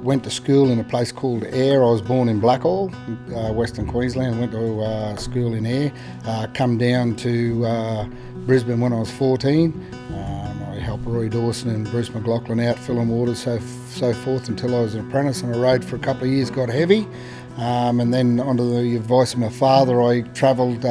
went to school in a place called Ayr. I was born in Blackall, Western Queensland. Went to school in Ayr. Come down to Brisbane when I was 14. I helped Roy Dawson and Bruce McLaughlin out filling water, so forth, until I was an apprentice, and I rode for a couple of years, got heavy. And then, under the advice of my father, I travelled.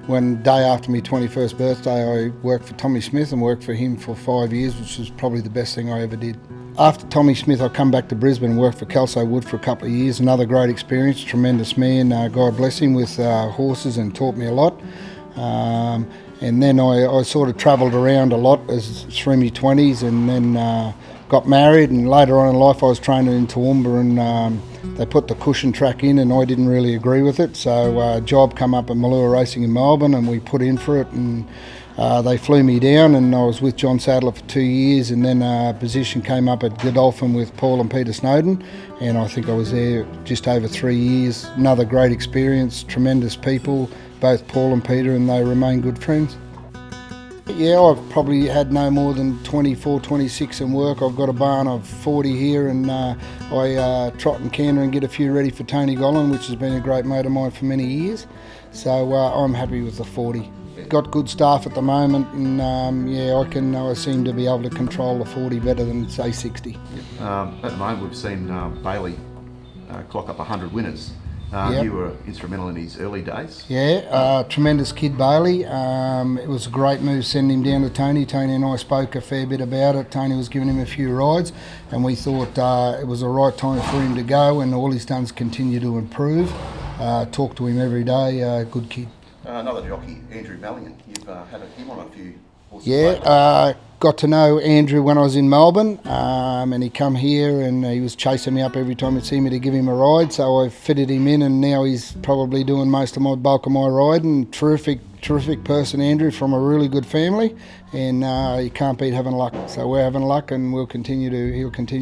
When day after my 21st birthday, I worked for Tommy Smith and worked for him for 5 years, which was probably the best thing I ever did. After Tommy Smith, I come back to Brisbane and worked for Kelso Wood for a couple of years. Another great experience, tremendous man, God bless him, with horses, and taught me a lot. And then I sort of travelled around a lot through my 20s, and then got married, and later on in life I was training in Toowoomba, and they put the cushion track in and I didn't really agree with it, so a job come up at Malua Racing in Melbourne and we put in for it, and they flew me down, and I was with John Sadler for 2 years, and then a position came up at Godolphin with Paul and Peter Snowden, and I think I was there just over 3 years. Another great experience, tremendous people, both Paul and Peter, and they remain good friends. Yeah, I've probably had no more than 24, 26 in work. I've got a barn of 40 here, and I trot and canter and get a few ready for Tony Gollan, which has been a great mate of mine for many years. So I'm happy with the 40. Got good staff at the moment, and I seem to be able to control the 40 better than, say, 60. At the moment we've seen Baylee clock up 100 winners. Yep. You were instrumental in his early days. Yeah, tremendous kid, Baylee. It was a great move sending him down to Tony. Tony and I spoke a fair bit about it. Tony was giving him a few rides, and we thought it was the right time for him to go, and all he's done is continue to improve. Talk to him every day, good kid. Another jockey, Andrew Mallion. You've had him on a few horses. Yeah, got to know Andrew when I was in Melbourne, and he come here and he was chasing me up every time he'd see me to give him a ride, so I fitted him in, and now he's probably doing most of my bulk of my riding. Terrific person, Andrew, from a really good family, and you can't beat having luck. So we're having luck, and he'll continue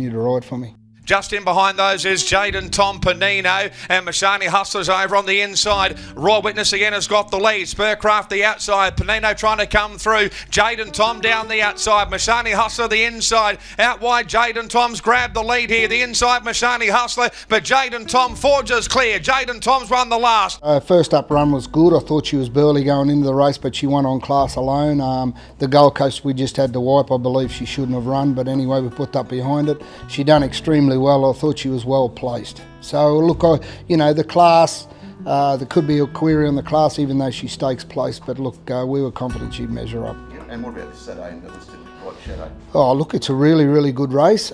to ride for me. Just in behind those is Jaden, Tom, Panino, and Mashani Hustlers over on the inside. Roy Witness again has got the lead. Spurcraft the outside. Panino trying to come through. Jaden, Tom down the outside. Mashani Hustler the inside. Out wide, Jaden Tom's grabbed the lead here. The inside, Mashani Hustler, but Jaden Tom forges clear. Jaden Tom's won the last. First up run was good. I thought she was burly going into the race, but she won on class alone. The Gold Coast we just had to wipe. I believe she shouldn't have run, but anyway, we put that behind it. She done extremely well. I thought she was well placed. So look, the class, there could be a query on the class, even though she stakes place, but look, we were confident she'd measure up. Yeah, and what about this Saturday in the listed White Shadow? Oh, look, it's a really, really good race.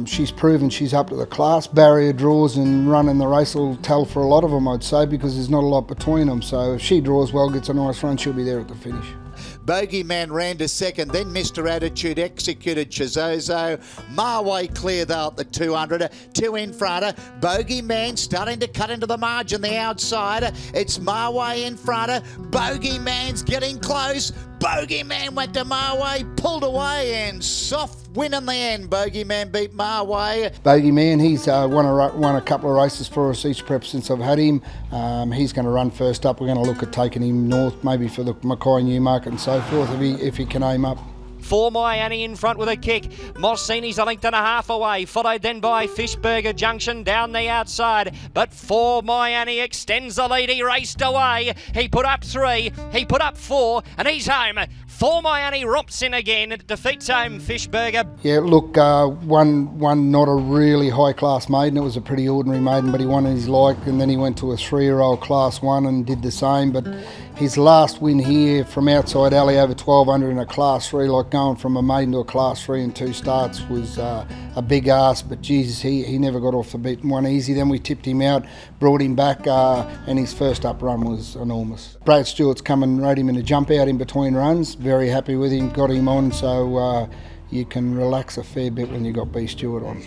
She's proven she's up to the class. Barrier draws and running the race will tell for a lot of them, I'd say, because there's not a lot between them. So if she draws well, gets a nice run, she'll be there at the finish. Bogeyman ran to second, then Mr. Attitude executed Chizozo. Marway clear though at the 200, two in front. Bogeyman starting to cut into the margin, the outside. It's Marway in front. Bogeyman's getting close. Bogeyman went to Marway, pulled away, and soft win in the end. Bogeyman beat Marway. Bogeyman, he's won a couple of races for us each prep since I've had him. He's going to run first up. We're going to look at taking him north, maybe for the Mackay Newmarket and so forth, if he can aim up. For My Annie in front with a kick. Mossini's a length and a half away, followed then by Fishburger Junction down the outside. But For My Annie extends the lead. He raced away. He put up 3, he put up 4, and he's home. For My Annie romps in again. It defeats home Fishburger. Yeah, look, one not a really high-class maiden. It was a pretty ordinary maiden, but he won his like, and then he went to a 3-year-old Class 1 and did the same. But his last win here from outside alley over 1200 in a Class 3, like going from a maiden to a Class 3 in 2 starts, was a big ask. But Jesus, he never got off the beat and won easy. Then we tipped him out, brought him back, and his first up run was enormous. Brad Stewart's come and rode him in a jump out in between runs. Very happy with him, got him on, so you can relax a fair bit when you got B Stewart on.